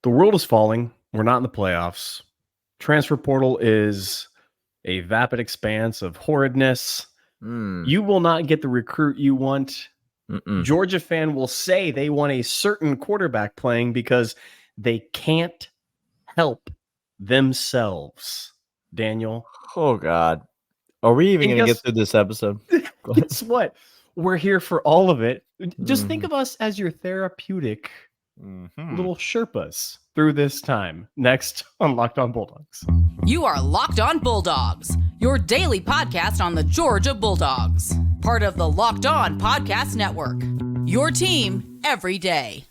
The world is falling. We're not in the playoffs. Transfer portal is a vapid expanse of horridness. You will not get the recruit you want. Georgia fan will say they want a certain quarterback playing because they can't help themselves. Daniel. Oh, God. Are we even going to get through this episode? Guess what? We're here for all of it. Just think of us as your therapeutic little Sherpas through this time. Next on Locked On Bulldogs. You are Locked On Bulldogs, your daily podcast on the Georgia Bulldogs. Part of the Locked On Podcast Network. Your team every day.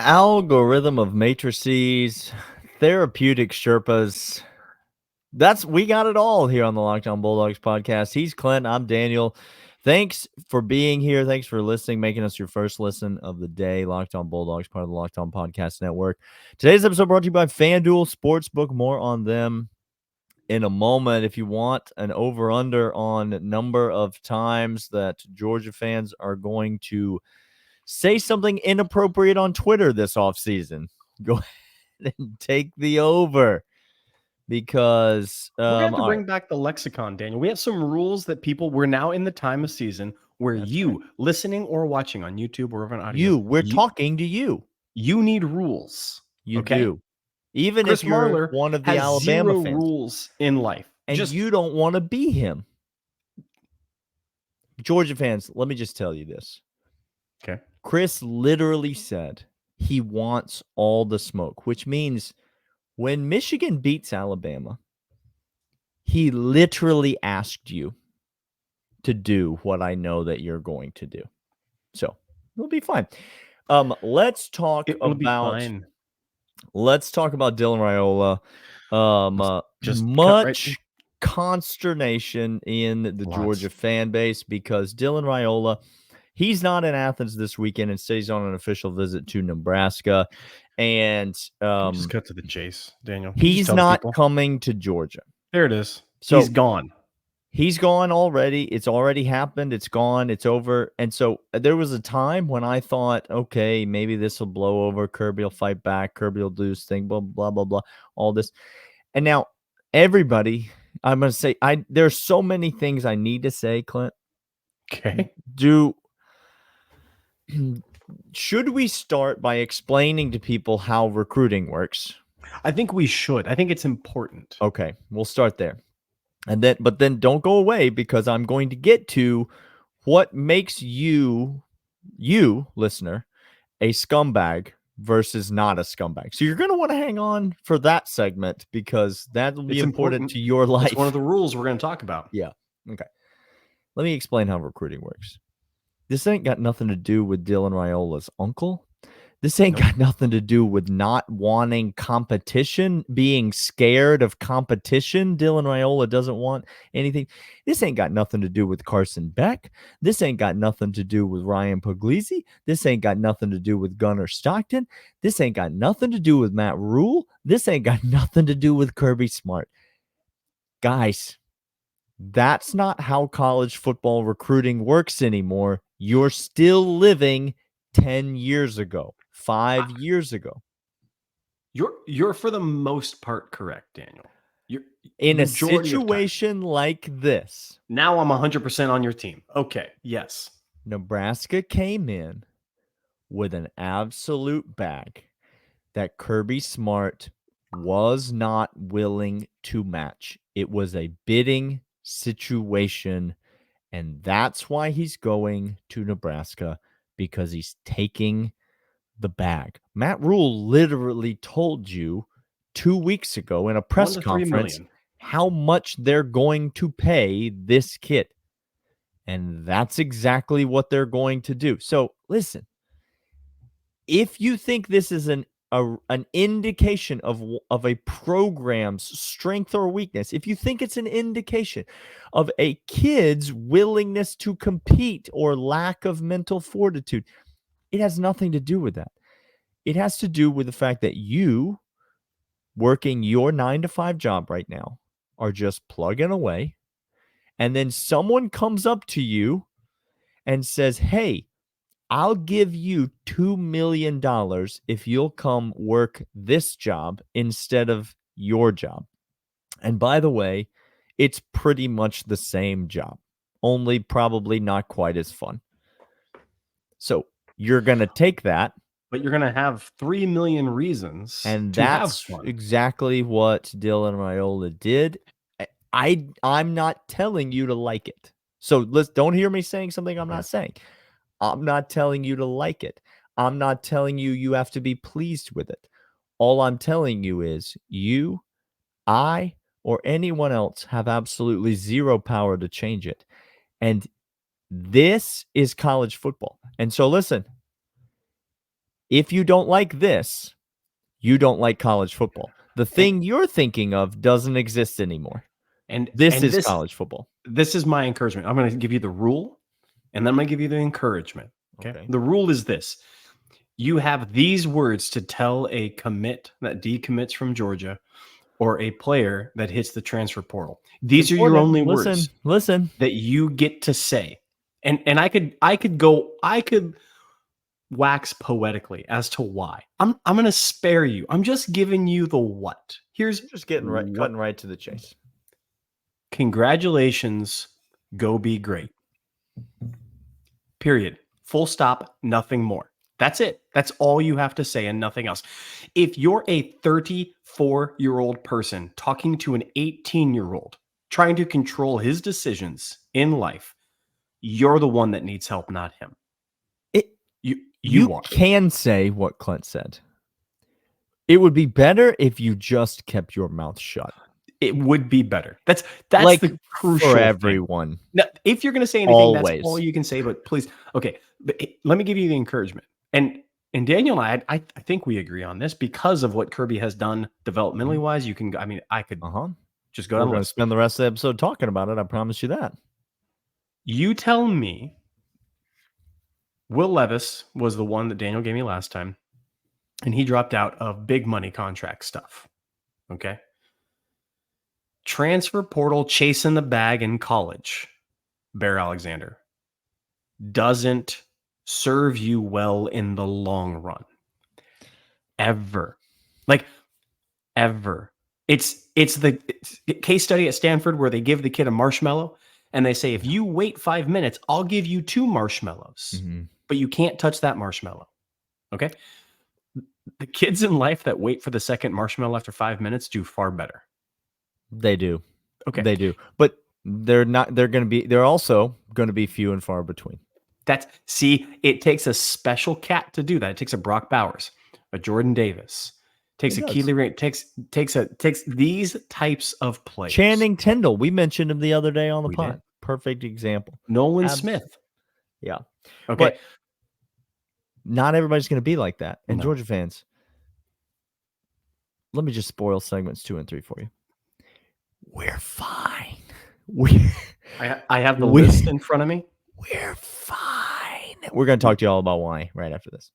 Algorithm of matrices, therapeutic Sherpas. We got it all here on the Locked On Bulldogs podcast. He's Clint. I'm Daniel. Thanks for being here. Thanks for listening, making us your first listen of the day. Locked On Bulldogs, part of the Locked On Podcast Network. Today's episode brought to you by FanDuel Sportsbook. More on them in a moment. If you want an over-under on number of times that Georgia fans are going to say something inappropriate on Twitter this offseason, go ahead and take the over, because we're going to have to bring back the lexicon, Daniel. We have some rules that we're now in the time of season where listening or watching on YouTube or on audio. We're talking to you. You need rules. You do. Even Chris if you're Marler one of the has Alabama zero fans. Rules in life. And you don't want to be him. Georgia fans, let me just tell you this. Okay. Chris literally said he wants all the smoke, which means when Michigan beats Alabama, he literally asked you to do what I know that you're going to do. So it'll be fine. Let's talk about Dylan Raiola. Just much consternation in the Georgia fan base because Dylan Raiola, he's not in Athens this weekend. Instead, he's on an official visit to Nebraska. And just cut to the chase, Daniel. He's not coming to Georgia. There it is. So he's gone. He's gone already. It's already happened. It's gone. It's over. And so there was a time when I thought, okay, maybe this will blow over. Kirby will fight back. Kirby will do his thing, blah, blah, blah, blah, all this. And now everybody, I'm going to say, there's so many things I need to say, Clint. Okay. Should we start by explaining to people how recruiting works? I think we should. I think it's important. Okay, we'll start there. But then don't go away, because I'm going to get to what makes you, listener, a scumbag versus not a scumbag. So you're going to want to hang on for that segment, because that will be important to your life. It's one of the rules we're going to talk about. Yeah. Okay. Let me explain how recruiting works. This ain't got nothing to do with Dylan Raiola's uncle. This ain't got nothing to do with not wanting competition, being scared of competition. Dylan Raiola doesn't want anything. This ain't got nothing to do with Carson Beck. This ain't got nothing to do with Ryan Puglisi. This ain't got nothing to do with Gunnar Stockton. This ain't got nothing to do with Matt Rule. This ain't got nothing to do with Kirby Smart. Guys, that's not how college football recruiting works anymore. You're still living 10 years ago, 5 years ago. You're for the most part correct, Daniel. You're in a situation like this. Now I'm 100% on your team. Okay, yes. Nebraska came in with an absolute bag that Kirby Smart was not willing to match. It was a bidding situation, and that's why he's going to Nebraska, because he's taking the bag. Matt Rule literally told you 2 weeks ago in a press conference how much they're going to pay this kid. And that's exactly what they're going to do. So listen, if you think this is an indication of a program's strength or weakness, if you think it's an indication of a kid's willingness to compete or lack of mental fortitude, It has nothing to do with that. It has to do with the fact that you, working your 9-to-5 job right now, are just plugging away. And then someone comes up to you and says, hey, I'll give you $2 million if you'll come work this job instead of your job. And by the way, it's pretty much the same job, only probably not quite as fun. So you're going to take that. But you're going to have 3 million reasons And to have that's fun. exactly what Dylan Raiola did. I'm not telling you to like it. So don't hear me saying something I'm not saying. I'm not telling you to like it. I'm not telling you have to be pleased with it. All I'm telling you is you, I, or anyone else have absolutely zero power to change it. And this is college football. And so listen, if you don't like this, you don't like college football. The thing you're thinking of doesn't exist anymore. And this is college football. This is my encouragement. I'm going to give you the rule, and then I'm going to give you the encouragement. Okay. The rule is this. You have these words to tell a commit that decommits from Georgia or a player that hits the transfer portal. These are your only words. Listen. That you get to say. And I could wax poetically as to why. I'm going to spare you. I'm just giving you the what. Here's just cutting right to the chase. Congratulations. Go be great. Period. Full stop. Nothing more. That's it. That's all you have to say and nothing else. If you're a 34-year-old person talking to an 18-year-old, trying to control his decisions in life, you're the one that needs help, not him. You can say what Clint said. It would be better if you just kept your mouth shut. It would be better. That's like the crucial for everyone. Thing. Now, if you're going to say anything, that's all you can say. But please, okay. But let me give you the encouragement. And Daniel and I think we agree on this because of what Kirby has done developmentally wise. You can. I mean, I could just go down. We're going to spend the rest of the episode talking about it. I promise you that. You tell me. Will Levis was the one that Daniel gave me last time, and he dropped out of big money contract stuff. Okay. Transfer portal chasing the bag in college, Bear Alexander, doesn't serve you well in the long run. Ever. It's the case study at Stanford where they give the kid a marshmallow and they say, if you wait 5 minutes, I'll give you 2 marshmallows, but you can't touch that marshmallow. Okay. The kids in life that wait for the second marshmallow after 5 minutes do far better. They do. Okay. They do. But they're also going to be few and far between. It takes a special cat to do that. It takes a Brock Bowers, a Jordan Davis, takes a Keely Ray, takes these types of players. Channing Tindall, we mentioned him the other day on the pod. Perfect example. Nolan Smith. Yeah. Okay. But not everybody's going to be like that. And Georgia fans, let me just spoil segments 2 and 3 for you. We're fine. I have the list in front of me. We're fine. We're going to talk to you all about why right after this.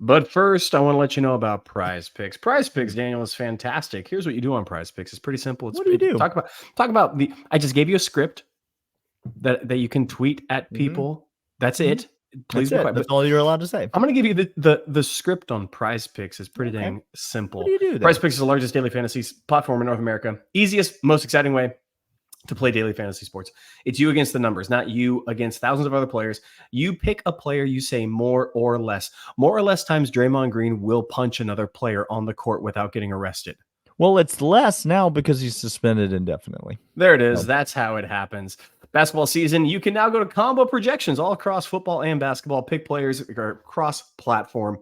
But first, I want to let you know about Prize Picks. Prize Picks, Daniel, is fantastic. Here's what you do on Prize Picks. It's pretty simple. What do you do? Talk about the. I just gave you a script that you can tweet at people. That's it. Please be quiet. That's all you're allowed to say. I'm going to give you the script on Prize Picks. Is pretty dang simple. What do you do then? Prize Picks is the largest daily fantasy platform in North America. Easiest, most exciting way to play daily fantasy sports. It's you against the numbers, not you against thousands of other players. You pick a player, you say more or less. More or less times Draymond Green will punch another player on the court without getting arrested. Well, it's less now because he's suspended indefinitely. There it is. That's how it happens. Basketball season, you can now go to combo projections all across football and basketball. Pick players cross-platform.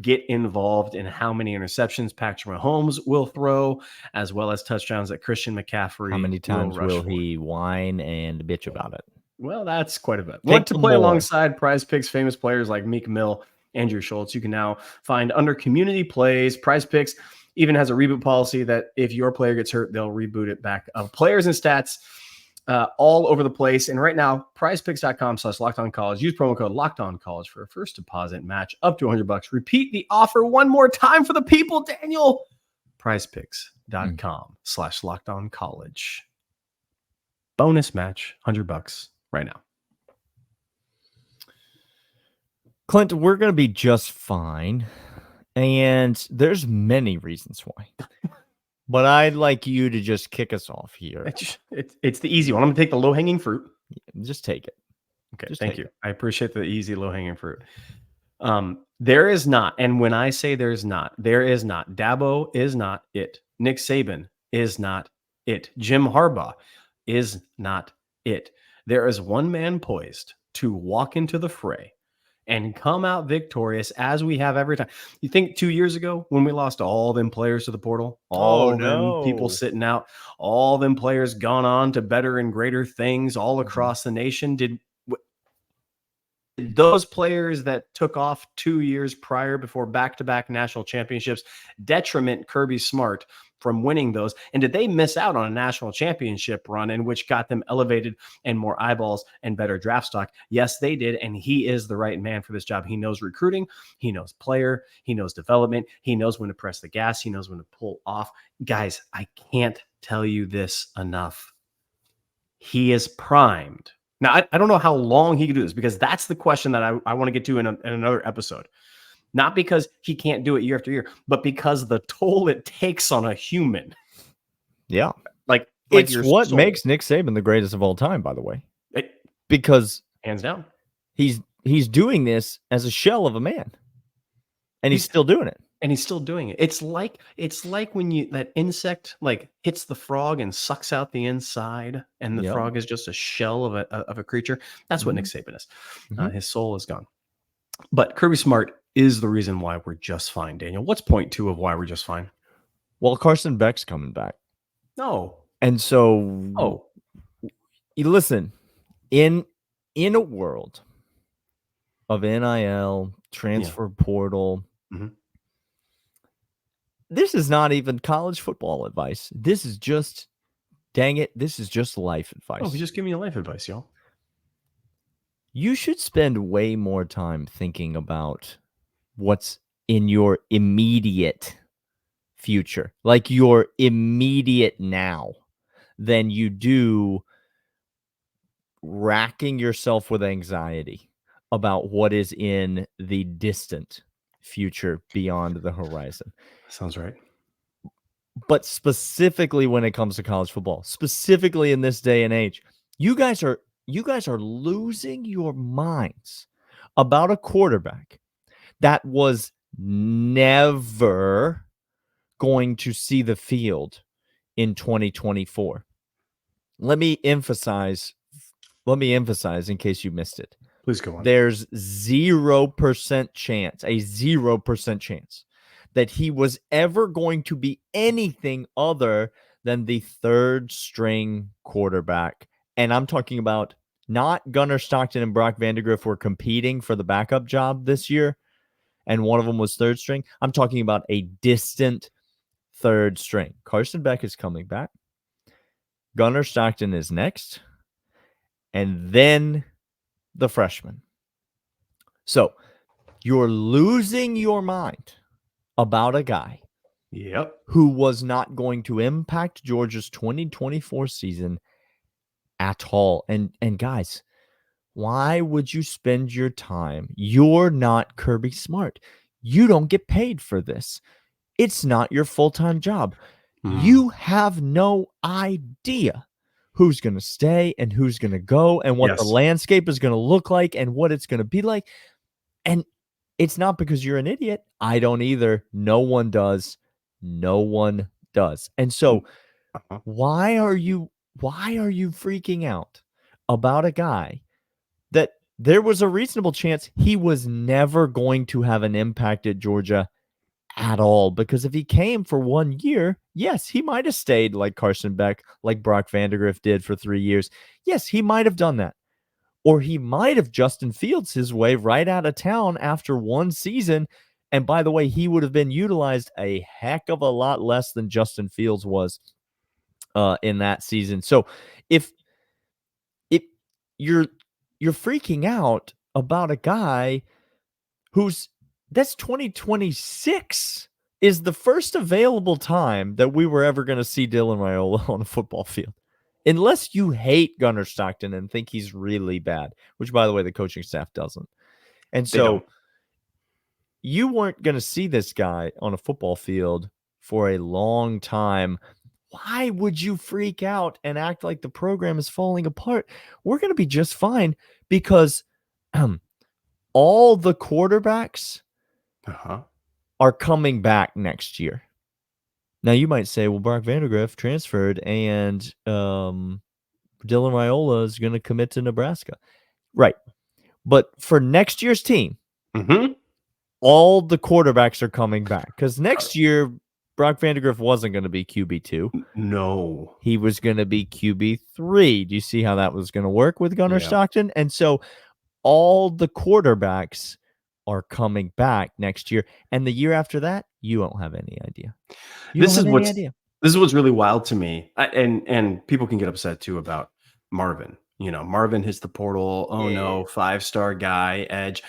Get involved in how many interceptions Patrick Mahomes will throw, as well as touchdowns that Christian McCaffrey. How many times will he whine and bitch about it? Well, that's quite a bit. Want to play alongside Prize Picks famous players like Meek Mill, Andrew Schultz. You can now find under community plays. Prize Picks even has a reboot policy that if your player gets hurt, they'll reboot it back. Players and stats. all over the place. And right now, prizepicks.com/lockedoncollege. Use promo code lockedoncollege for a first deposit match up to $100. Repeat the offer one more time for the people, Daniel. prizepicks.com/lockedoncollege. Bonus match, $100 right now. Clint, we're going to be just fine. And there's many reasons why. But I'd like you to just kick us off here. It's the easy one. I'm going to take the low-hanging fruit. Just take it. Okay, just thank you. I appreciate the easy low-hanging fruit. There is not, and when I say there is not, Dabo is not it. Nick Saban is not it. Jim Harbaugh is not it. There is one man poised to walk into the fray and come out victorious as we have every time. You think 2 years ago when we lost all them players to the portal, all them people sitting out, all them players gone on to better and greater things all across the nation, did those players that took off 2 years prior before back-to-back national championships detriment Kirby Smart from winning those? And did they miss out on a national championship run in which got them elevated and more eyeballs and better draft stock? Yes, they did. And he is the right man for this job. He knows recruiting. He knows player. He knows development. He knows when to press the gas. He knows when to pull off. Guys, I can't tell you this enough. He is primed. Now, I don't know how long he can do this, because that's the question that I want to get to in another episode. Not because he can't do it year after year, but because the toll it takes on a human. Yeah. Like it's what makes Nick Saban the greatest of all time, by the way. Because hands down, he's doing this as a shell of a man. And he's still doing it. And he's still doing it. It's like when that insect like hits the frog and sucks out the inside, and the frog is just a shell of a creature. That's what Nick Saban is. His soul is gone. But Kirby Smart is the reason why we're just fine, Daniel. What's point 2 of why we're just fine? Well, Carson Beck's coming back. No. And so, listen, in a world of NIL, transfer portal, this is not even college football advice. This is just, dang it, this is just life advice. Oh, he's just giving you life advice, y'all. You should spend way more time thinking about what's in your immediate future, like your immediate now, than you do racking yourself with anxiety about what is in the distant future beyond the horizon. Sounds right. But specifically when it comes to college football, specifically in this day and age, you guys are losing your minds about a quarterback that was never going to see the field in 2024. Let me emphasize in case you missed it. Please go on. There's 0% chance, a 0% chance that he was ever going to be anything other than the third string quarterback. And I'm talking about not Gunnar Stockton and Brock Vandagriff were competing for the backup job this year, and one of them was third string. I'm talking about a distant third string. Carson Beck is coming back. Gunnar Stockton is next. And then the freshman. So you're losing your mind about a guy who was not going to impact Georgia's 2024 season at all. And guys, why would you spend your time? You're not Kirby Smart. You don't get paid for this. It's not your full-time job. You have no idea who's going to stay and who's going to go and what the landscape is going to look like and what it's going to be like. And it's not because you're an idiot. I don't either. No one does. No one does. And so why are you freaking out about a guy that there was a reasonable chance he was never going to have an impact at Georgia at all? Because if he came for 1 year, yes, he might have stayed like Carson Beck, like Brock Vandagriff did for 3 years. Yes, he might have done that. Or he might have Justin Fields his way right out of town after one season. And by the way, he would have been utilized a heck of a lot less than Justin Fields was in that season. So if you're freaking out about a guy that's 2026 is the first available time that we were ever going to see Dylan Raiola on a football field. Unless you hate Gunnar Stockton and think he's really bad, which, by the way, the coaching staff doesn't. And so you weren't going to see this guy on a football field for a long time. Why would you freak out and act like the program is falling apart? We're going to be just fine because all the quarterbacks are coming back next year. Now, you might say, well, Brock Vandagriff transferred and Dylan Raiola is going to commit to Nebraska. Right. But for next year's team, all the quarterbacks are coming back because next year, Brock Vandagriff wasn't going to be QB2. No. He was going to be QB3. Do you see how that was going to work with Gunnar Stockton? And so all the quarterbacks are coming back next year. And the year after that, you won't have any idea. This is what's really wild to me. And people can get upset too about Marvin. Marvin hits the portal. Oh no, 5-star guy, edge.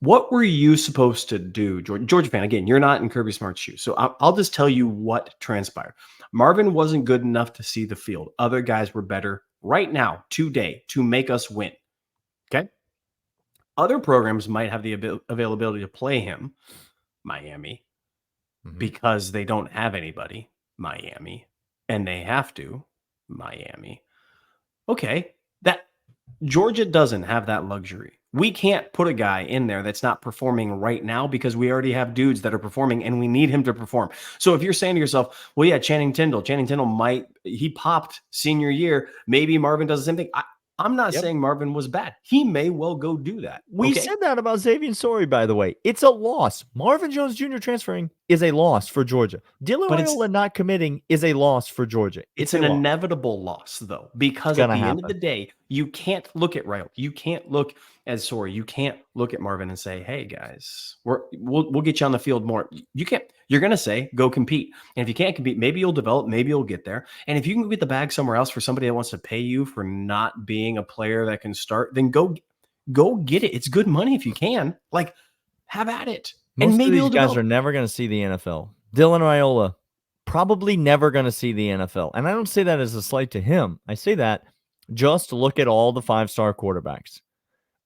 What were you supposed to do, Georgia fan? Again, you're not in Kirby Smart's shoes. So I'll just tell you what transpired. Marvin wasn't good enough to see the field. Other guys were better right now, today, to make us win. Okay? Other programs might have the availability to play him, Miami, because they don't have anybody, Miami, and they have to, Miami. Okay, that Georgia doesn't have that luxury. We can't put a guy in there that's not performing right now because we already have dudes that are performing and we need him to perform. So if you're saying to yourself, well, yeah, Channing Tindall he popped senior year. Maybe Marvin does the same thing. I'm not saying Marvin was bad. He may well go do that. We said that about Xavier Sorey, by the way. It's a loss. Marvin Jones Jr. transferring is a loss for Georgia. Dylan Raiola not committing is a loss for Georgia. It's an inevitable loss, though, because at the end of the day, you can't look at Raiola. You can't look at Sorey. You can't look at Marvin and say, hey, guys, we'll get you on the field more. You can't. You're going to say, go compete. And if you can't compete, maybe you'll develop, maybe you'll get there. And if you can get the bag somewhere else for somebody that wants to pay you for not being a player that can start, then go get it. It's good money if you can. Like, have at it. Most of these guys are never going to see the NFL. Dylan Raiola, probably never going to see the NFL. And I don't say that as a slight to him. I say that just look at all the 5-star quarterbacks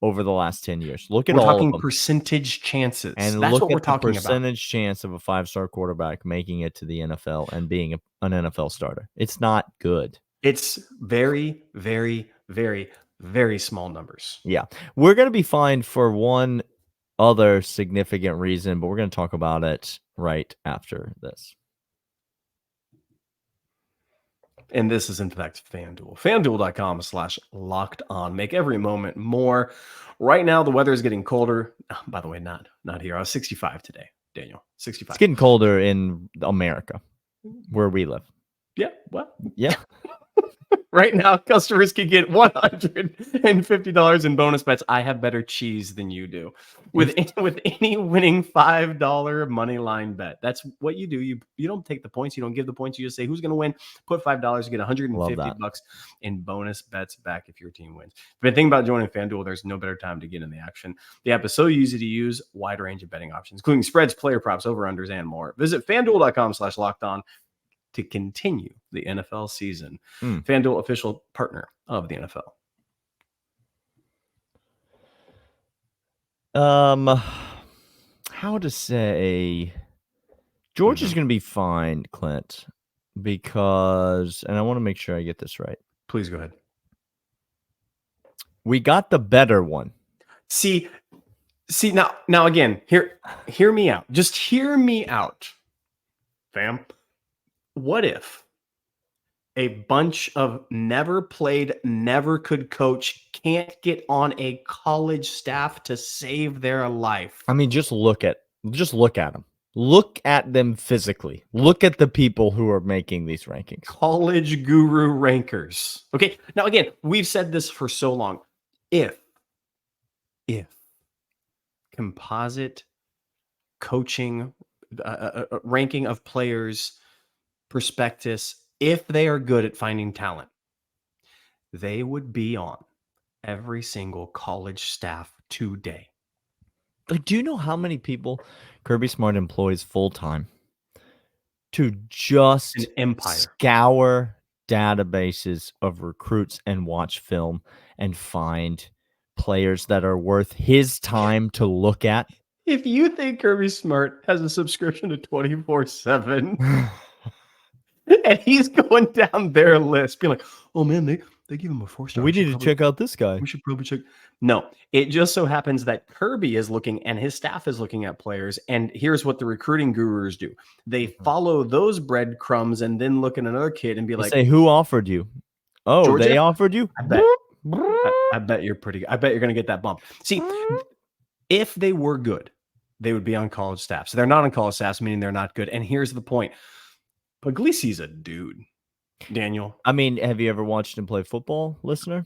over the last 10 years. Look at all of them. We're talking percentage chances. And that's what we're talking about. Percentage chance of a 5-star quarterback making it to the NFL and being an NFL starter. It's not good. It's very, very, very, very small numbers. Yeah. We're going to be fined for one other significant reason, but we're going to talk about it right after this. And this is, in fact, FanDuel. FanDuel.com/lockedon. Make every moment more. Right now, the weather is getting colder. Oh, by the way, not here. I was 65 today, Daniel. 65. It's getting colder in America, where we live. Yeah. Well, yeah. Right now, customers can get $150 in bonus bets. I have better cheese than you do. With any winning $5 money line bet. That's what you do. You don't take the points. You don't give the points. You just say who's going to win. Put $5. You get $150 in bonus bets back if your team wins. But the thing about joining FanDuel, there's no better time to get in the action. The app is so easy to use. Wide range of betting options, including spreads, player props, over-unders, and more. Visit FanDuel.com/lockedon to continue the NFL season. FanDuel, official partner of the NFL. How to say Georgia's going to be fine, Clint, because, and I want to make sure I get this right. Please go ahead. We got the better one. See now again, hear me out. Just hear me out, fam. What if a bunch of never played, never could coach, can't get on a college staff to save their life? I mean, just look at them. Look at them physically. Look at the people who are making these rankings. College guru rankers. Okay. Now, again, we've said this for so long. If composite coaching, ranking of players, prospectus, if they are good at finding talent, they would be on every single college staff today. Like, do you know how many people Kirby Smart employs full time to just An empire. scour databases of recruits and watch film and find players that are worth his time to look at? If you think Kirby Smart has a subscription to 24/7 and he's going down their list, being like, oh man, they give him a 4-star. We need to check out this guy. We should probably check. No, it just so happens that Kirby is looking and his staff is looking at players. And here's what the recruiting gurus do. They follow those breadcrumbs and then look at another kid and be like, say, who offered you? Oh, Georgia? they offered you? I bet you're pretty good. I bet you're going to get that bump. See, if they were good, they would be on college staff. So they're not on college staffs, meaning they're not good. And here's the point. Puglisi's a dude, Daniel. I mean, have you ever watched him play football, listener?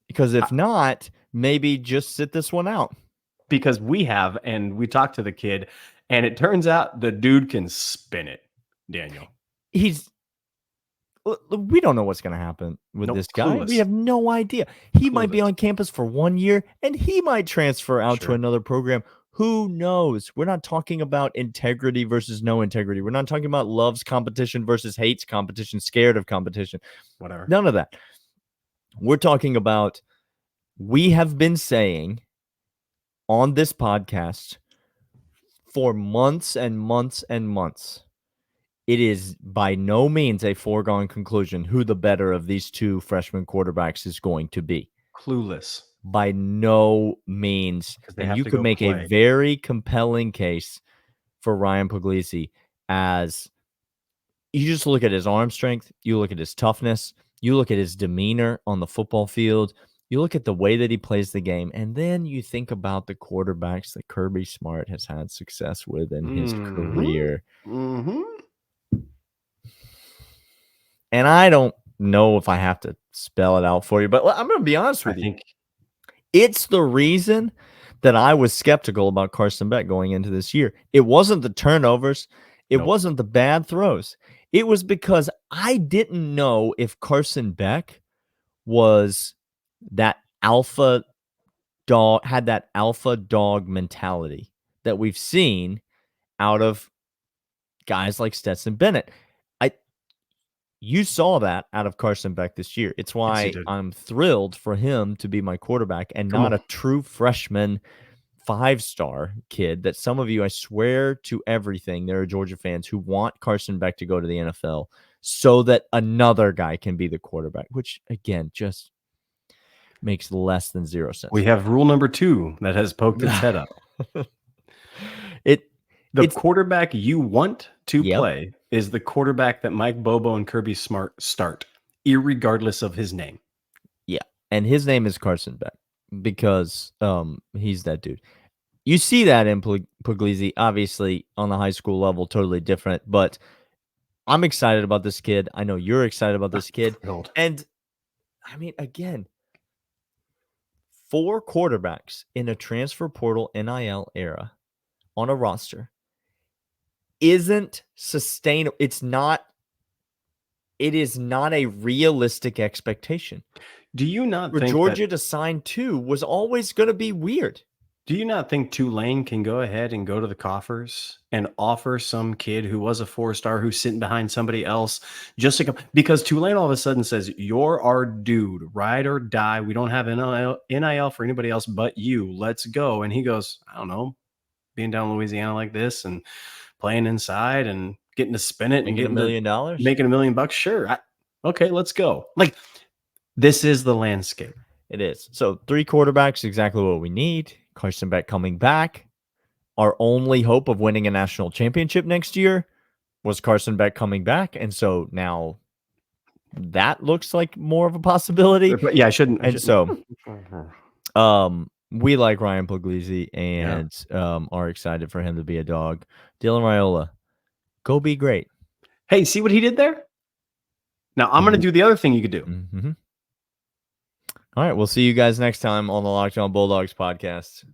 Because if not, maybe just sit this one out. Because we have, and we talked to the kid, and it turns out the dude can spin it, Daniel. We don't know what's going to happen with this guy. Clueless. We have no idea. He might be on campus for 1 year, and he might transfer out to another program. Who knows? We're not talking about integrity versus no integrity. We're not talking about loves competition versus hates competition, scared of competition. Whatever. None of that. We're talking about, we have been saying on this podcast for months and months and months, it is by no means a foregone conclusion who the better of these two freshman quarterbacks is going to be. Clueless. By no means. And you could make a very compelling case for Ryan Puglisi as you just look at his arm strength, you look at his toughness, you look at his demeanor on the football field, you look at the way that he plays the game, and then you think about the quarterbacks that Kirby Smart has had success with in his career. Mm-hmm. And I don't know if I have to spell it out for you, but I'm going to be honest with you. It's the reason that I was skeptical about Carson Beck going into this year. It wasn't the turnovers. It wasn't the bad throws. It was because I didn't know if Carson Beck was that alpha dog, had that alpha dog mentality that we've seen out of guys like Stetson Bennett. You saw that out of Carson Beck this year. It's why I'm thrilled for him to be my quarterback and not a true freshman 5-star kid that some of you, I swear to everything, there are Georgia fans who want Carson Beck to go to the NFL so that another guy can be the quarterback, which, again, just makes less than 0 sense. We have rule number 2 that has poked its head up. The quarterback you want to play is the quarterback that Mike Bobo and Kirby Smart start, irregardless of his name. Yeah, and his name is Carson Beck because he's that dude. You see that in Puglisi, obviously on the high school level, totally different. But I'm excited about this kid. I know you're excited about this kid. And I mean, again, 4 quarterbacks in a transfer portal NIL era on a roster isn't sustainable. It is not a realistic expectation. Do you not think Georgia to sign 2 was always going to be weird? Do you not think Tulane can go ahead and go to the coffers and offer some kid who was a 4-star who's sitting behind somebody else just to come? Because Tulane all of a sudden says, you're our dude, ride or die. We don't have NIL for anybody else but you. Let's go. And he goes, I don't know, being down in Louisiana like this and playing inside and getting to spin it and getting $1 million, making $1 million. Sure. Okay, let's go. Like, this is the landscape. It is. So 3 quarterbacks, exactly what we need. Carson Beck coming back. Our only hope of winning a national championship next year was Carson Beck coming back. And so now that looks like more of a possibility. But yeah, I shouldn't. So we like Ryan Puglisi and are excited for him to be a dog. Dylan Raiola, go be great. Hey, see what he did there? Now I'm going to do the other thing you could do. Mm-hmm. All right, we'll see you guys next time on the Locked On Bulldogs podcast.